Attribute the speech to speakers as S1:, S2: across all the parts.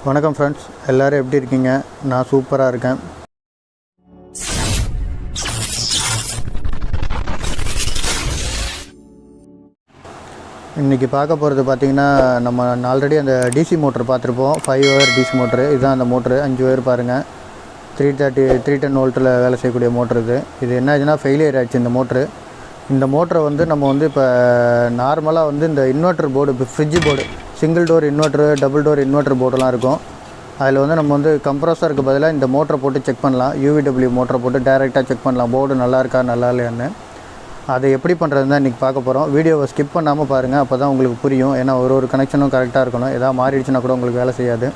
S1: வணக்கம் ஃப்ரெண்ட்ஸ், எல்லோரும் எப்படி இருக்கீங்க? நான் சூப்பராக இருக்கேன். இன்றைக்கி பார்க்க போகிறது பார்த்திங்கன்னா, நம்ம ஆல்ரெடி அந்த டிசி மோட்ரு பார்த்துருப்போம். 5 ஒயர் டிசி மோட்ரு. இதுதான் அந்த மோட்ரு. 5 ஒயர் பாருங்கள். 310 வோல்ட்டில் வேலை செய்யக்கூடிய மோட்ரு இது என்ன ஆச்சுன்னா ஃபெயிலியர் ஆச்சு இந்த மோட்ரு. இந்த மோட்டரை நம்ம இப்போ நார்மலாக இந்த இன்வெர்ட்டர் போர்டு, இப்போ fridge board, single door inverter, double door inverter போர்டெலாம் இருக்கும். அதில் நம்ம கம்ப்ரஸருக்கு பதிலாக இந்த மோட்டரை போட்டு செக் பண்ணலாம். UVW மோட்டரை போட்டு டைரெக்டாக செக் பண்ணலாம், போர்டு நல்லா இருக்கா நல்லா இல்லையான்னு. அதை எப்படி பண்ணுறது தான் இன்றைக்கி பார்க்க போகிறோம். வீடியோவை ஸ்கிப் பண்ணாமல் பாருங்கள், அப்போ தான் உங்களுக்கு புரியும். ஏன்னா ஒரு கனெக்ஷனும் கரெக்டாக இருக்கணும். எதாவது மாறிடுச்சுன்னா கூட உங்களுக்கு வேலை செய்யாது.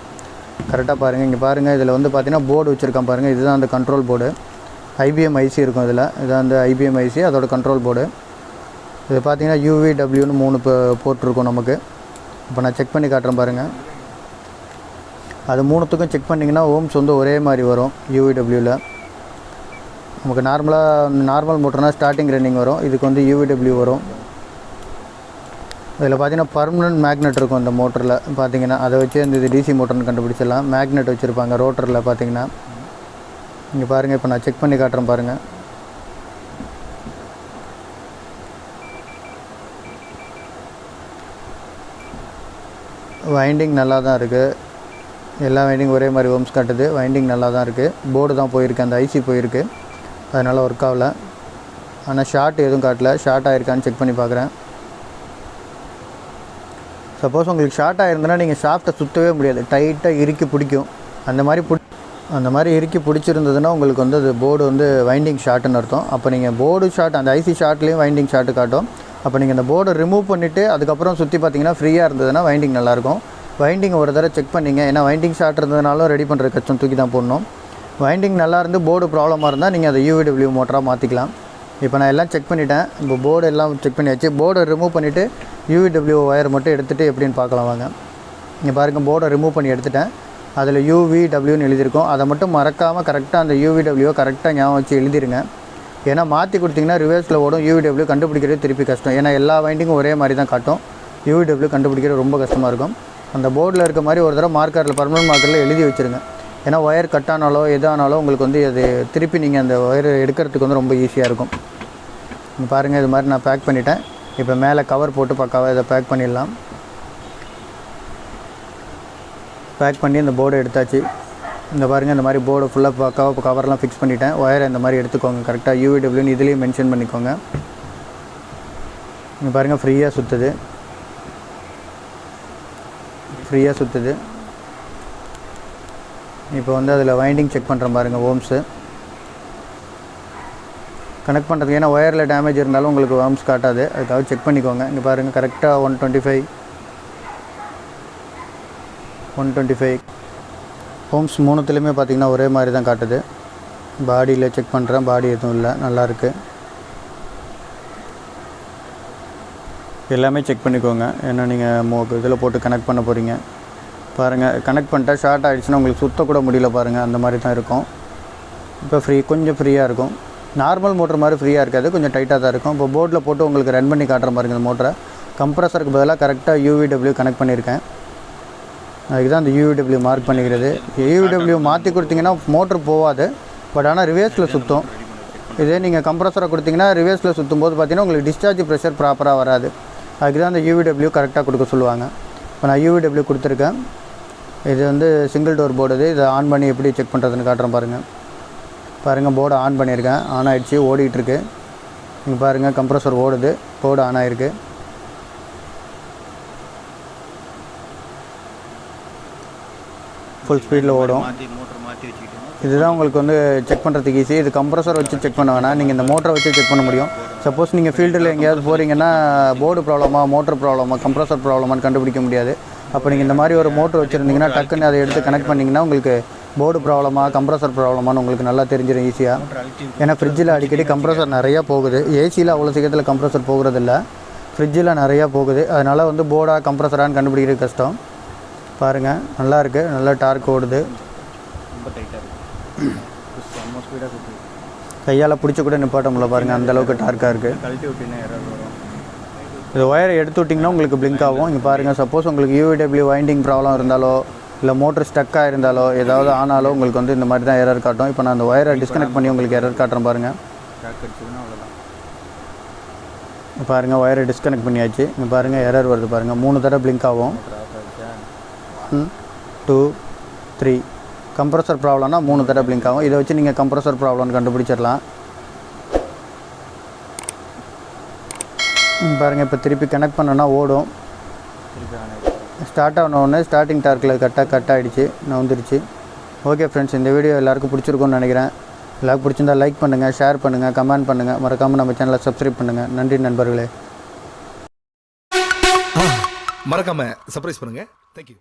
S1: கரெக்டாக பாருங்கள். இங்கே பாருங்கள், இதில் பார்த்தீங்கன்னா போர்டு வச்சுருக்கான் பாருங்கள். இதுதான் அந்த கண்ட்ரோல் போர்டு. IBM IC இருக்கும் இதில். இதுதான் அந்த IBM IC, அதோட கண்ட்ரோல் போர்டு. இது பார்த்திங்கன்னா UVWன்னு 3 போட்டிருக்கும் நமக்கு. இப்போ நான் செக் பண்ணி காட்டுறேன் பாருங்கள். அது 3த்துக்கும் செக் பண்ணிங்கன்னா ஓம்ஸ் ஒரே மாதிரி வரும். UVWவில் நமக்கு நார்மல் மோட்டர்னால் ஸ்டார்டிங் ரன்னிங் வரும். இதுக்கு UVW வரும். இதில் பார்த்திங்கன்னா பர்மனன்ட் மேக்னெட் இருக்கும் இந்த மோட்டரில். பார்த்திங்கன்னா அதை வச்சு இது டிசி மோட்டர்னு கண்டுபிடிச்சிடலாம். மேக்னெட் வச்சுருப்பாங்க ரோட்டரில் பார்த்திங்கன்னா. இங்கே பாருங்கள், இப்போ நான் செக் பண்ணி காட்டுறேன் பாருங்கள். வைண்டிங் நல்லா தான் இருக்குது. எல்லா வைண்டிங் ஒரே மாதிரி ஓம்ஸ் காட்டுது. வைண்டிங் நல்லா தான் இருக்குது. போர்டு தான் போயிருக்கு, அந்த IC போயிருக்கு. அதனால் ஒர்க் ஆகலை. ஆனால் ஷார்ட் எதுவும் காட்டல. ஷார்ட் ஆகிருக்கான்னு செக் பண்ணி பார்க்குறேன். சப்போஸ் உங்களுக்கு ஷார்ட் ஆகிருந்தனா நீங்கள் ஷாஃப்ட்டை சுற்றவே முடியாது. டைட்டாக இறுக்கி பிடிக்கும். அந்த மாதிரி இறுக்கி பிடிச்சிருந்ததுன்னா உங்களுக்கு அது போர்டு வைண்டிங் ஷார்ட்டுன்னு அர்த்தம். அப்போ நீங்கள் போர்டு ஷார்ட், அந்த IC ஷார்ட்லேயும் வைண்டிங் ஷார்ட்டு காட்டும். அப்போ நீங்கள் அந்த போர்டை ரிமூவ் பண்ணிவிட்டு அதுக்கப்புறம் சுற்றி பார்த்தீங்கன்னா ஃப்ரீயாக இருந்ததுன்னா வைண்டிங் நல்லாயிருக்கும். வைண்டிங் ஒரு தடவை செக் பண்ணிங்க. ஏன்னா வைண்டிங் ஷார்ட் இருந்ததுனாலும் ரெடி பண்ணுற கஷ்டம், தூக்கி தான் போடணும். வைண்டிங் நல்லா இருந்து போர்டு ப்ராப்ளமாக இருந்தால் நீங்கள் அதை UVW மோட்டராக மாற்றிக்கலாம். இப்போ நான் எல்லாம் செக் பண்ணிவிட்டேன். இப்போ போர்டு எல்லாம் செக் பண்ணியாச்சு. போர்டை ரிமூவ் பண்ணிவிட்டு UVW ஒயர் மட்டும் எடுத்துகிட்டு எப்படின்னு பார்க்கலாம் வாங்க. இங்கே பாருங்கள், போர்டை ரிமூவ் பண்ணி எடுத்துட்டேன். அதில் UVWன்னு எழுதியிருக்கோம். அதை மட்டும் மறக்காமல் கரெக்டாக அந்த UVW கரெக்டாக ஞாபகம் வச்சு எழுதிருங்க. ஏன்னா மாற்றி கொடுத்திங்கன்னா ரிவர்ஸில் ஓடும். UVW கண்டுபிடிக்கிறது திருப்பி கஷ்டம். ஏன்னா எல்லா வைண்டிங்கும் ஒரே மாதிரி தான் காட்டும். UVW கண்டுபிடிக்கிறது ரொம்ப கஷ்டமாக இருக்கும். அந்த போர்டில் இருக்க மாதிரி ஒரு தடவை மார்க்கரில், பர்மனன்ட் மார்க்கரில் எழுதி வச்சுருங்க. ஏன்னா ஒயர் கட் ஆனாலோ எதானாலோ உங்களுக்கு அது திருப்பி நீங்கள் அந்த ஒயர் எடுக்கிறதுக்கு ரொம்ப ஈஸியாக இருக்கும். பாருங்கள், இது மாதிரி நான் பேக் பண்ணிட்டேன். இப்போ மேலே கவர் போட்டு பக்காவாக இதை பேக் பண்ணிடலாம். பேக் பண்ணி இந்த போர்டை எடுத்தாச்சு. இந்த பாருங்கள், இந்த மாதிரி போர்டு ஃபுல்லாக பக்காவாக கவர்லாம் ஃபிக்ஸ் பண்ணிவிட்டேன். ஒயரை இந்த மாதிரி எடுத்துக்கோங்க. கரெக்டாக UVWன்னு இதுலேயும் மென்ஷன் பண்ணிக்கோங்க. இங்கே பாருங்கள், ஃப்ரீயாக சுற்றுது. இப்போ அதில் வைண்டிங் செக் பண்ணுறேன் பாருங்கள். ஓம்ஸு கனெக்ட் பண்ணுறதுக்கு, ஏன்னா ஒயரில் டேமேஜ் இருந்தாலும் உங்களுக்கு ஓம்ஸ் காட்டாது. அதுக்காக செக் பண்ணிக்கோங்க. இங்கே பாருங்கள், கரெக்டாக 125 ஓம்ஸ் 3த்துலேயுமே பார்த்திங்கன்னா ஒரே மாதிரி தான் காட்டுது. பாடியில் செக் பண்ணுறேன். பாடி எதுவும் இல்லை, நல்லாயிருக்கு. எல்லாமே செக் பண்ணிக்கோங்க. ஏன்னா நீங்கள் இதில் போட்டு கனெக்ட் பண்ண போகிறீங்க. பாருங்கள், கனெக்ட் பண்ணிட்டா ஷார்ட் ஆகிடுச்சுன்னா உங்களுக்கு சுற்றக்கூட முடியல பாருங்கள். அந்த மாதிரி தான் இருக்கும். இப்போ கொஞ்சம் ஃப்ரீயாக இருக்கும். நார்மல் மோட்டர் மாதிரி ஃப்ரீயாக இருக்காது, கொஞ்சம் டைட்டாக தான் இருக்கும். இப்போ போர்டில் போட்டு உங்களுக்கு ரன் பண்ணி காட்டுற பாருங்க. இந்த மோட்டரை கம்ப்ரஸருக்கு பதிலாக கரெக்டாக UVW கனெக்ட் பண்ணியிருக்கேன். அதுக்கு தான் அந்த UVW மார்க் பண்ணிக்கிறது. UVW மாற்றி கொடுத்தீங்கன்னா மோட்ரு போகாது, பட் ஆனால் ரிவேர்ஸில் சுற்றும். இதே நீங்கள் கம்ப்ரஸரை கொடுத்தீங்கன்னா ரிவேர்ஸில் சுற்றும் போது பார்த்தீங்கன்னா உங்களுக்கு டிஸ்சார்ஜ் ப்ரெஷர் ப்ராப்பராக வராது. அதுக்கு தான் அந்த UVW கரெக்டாக கொடுக்க சொல்லுவாங்க. இப்போ நான் UVW கொடுத்துருக்கேன். இது சிங்கிள் டோர் போர்டு. இதை ஆன் பண்ணி எப்படி செக் பண்ணுறதுன்னு காட்டுறேன் பாருங்கள். போர்டை ஆன் பண்ணியிருக்கேன். ஆன் ஆகிடுச்சு, ஓடிட்டுருக்கு. இங்கே பாருங்கள், கம்ப்ரஸர் ஓடுது, போர்டு ஆன் ஆகிருக்கு. ஃபுல் ஸ்பீடில் ஓடும். இதுதான் உங்களுக்கு செக் பண்ணுறதுக்கு ஈஸி. இது கம்ப்ரஸர் வச்சு செக் பண்ண வேணாம், நீங்கள் இந்த மோட்டரை வச்சு செக் பண்ண முடியும். சப்போஸ் நீங்கள் ஃபீல்டில் எங்கேயாவது போகிறீங்கன்னா போர்டு ப்ராப்ளமாக, மோட்டர் ப்ராப்ளமாக, கம்ப்ரஸர் ப்ராப்ளமானு கண்டுபிடிக்க முடியாது. அப்போ நீங்கள் இந்த மாதிரி ஒரு மோட்டர் வச்சுருந்தீங்கன்னா டக்குன்னு அதை எடுத்து கனெக்ட் பண்ணிங்கன்னா உங்களுக்கு போர்டு ப்ராப்ளமாக, கம்ப்ரஸர் ப்ராப்ளமானு உங்களுக்கு நல்லா தெரிஞ்சிடும் ஈஸியாக. ஏன்னா ஃப்ரிட்ஜில் அடிக்கடி கம்ப்ரஸர் நிறையா போகுது. ஏசியில் அவ்வளோ சீக்கிரத்தில் கம்ப்ரஸர் போகிறதில்ல, ஃப்ரிட்ஜில் நிறையா போகுது. அதனால் போர்டாக கம்ப்ரஸரான்னு கண்டுபிடிக்கிறது கஷ்டம். பாருங்கள், நல்லாயிருக்கு. நல்லா டார்க் ஓடுது. கையால் பிடிச்சி கூட நிப்பாட்ட முடியல பாருங்கள், அந்தளவுக்கு டார்க்காக இருக்குது. இது ஒயரை எடுத்து விட்டிங்கன்னா உங்களுக்கு பிளிங்க் ஆகும். இங்கே பாருங்கள், சப்போஸ் உங்களுக்கு UVW வைண்டிங் ப்ராப்ளம் இருந்தாலோ இல்லை மோட்டர் ஸ்டக்காக இருந்தாலோ ஏதாவது ஆனாலோ உங்களுக்கு வந்து இந்த மாதிரி தான் எரர் காட்டும். இப்போ நான் அந்த ஒயரை டிஸ்கனெக்ட் பண்ணி உங்களுக்கு எரர் காட்டுறேன் பாருங்கள். பாருங்கள் ஒயரை டிஸ்கனெக்ட் பண்ணியாச்சு. இங்கே பாருங்கள் எரர் வருது பாருங்கள். 3 தடவை பிளிங்க் ஆகும். 1 2 3 கம்ப்ரஸர் ப்ராப்ளம்னா 3 தடவை பிளிங்க் ஆகும். இதை வச்சு நீங்கள் கம்ப்ரஸர் ப்ராப்ளம்னு கண்டுபிடிச்சிடலாம். பாருங்கள் இப்போ திருப்பி கனெக்ட் பண்ணோன்னா ஓடும். ஸ்டார்ட் ஆனோடனே ஸ்டார்டிங் டார்க்கில் கட் ஆகிடுச்சு, வந்துருச்சு. ஓகே ஃப்ரெண்ட்ஸ், இந்த வீடியோ எல்லாருக்கும் பிடிச்சிருக்கும்னு நினைக்கிறேன். எல்லாருக்கும் பிடிச்சிருந்தா லைக் பண்ணுங்கள், ஷேர் பண்ணுங்கள், கமெண்ட் பண்ணுங்கள், மறக்காமல் நம்ம சேனலை சப்ஸ்கிரைப் பண்ணுங்கள். நன்றி நண்பர்களே.
S2: மறக்காமல் சர்ப்ரைஸ் பண்ணுங்கள். தேங்க்யூ.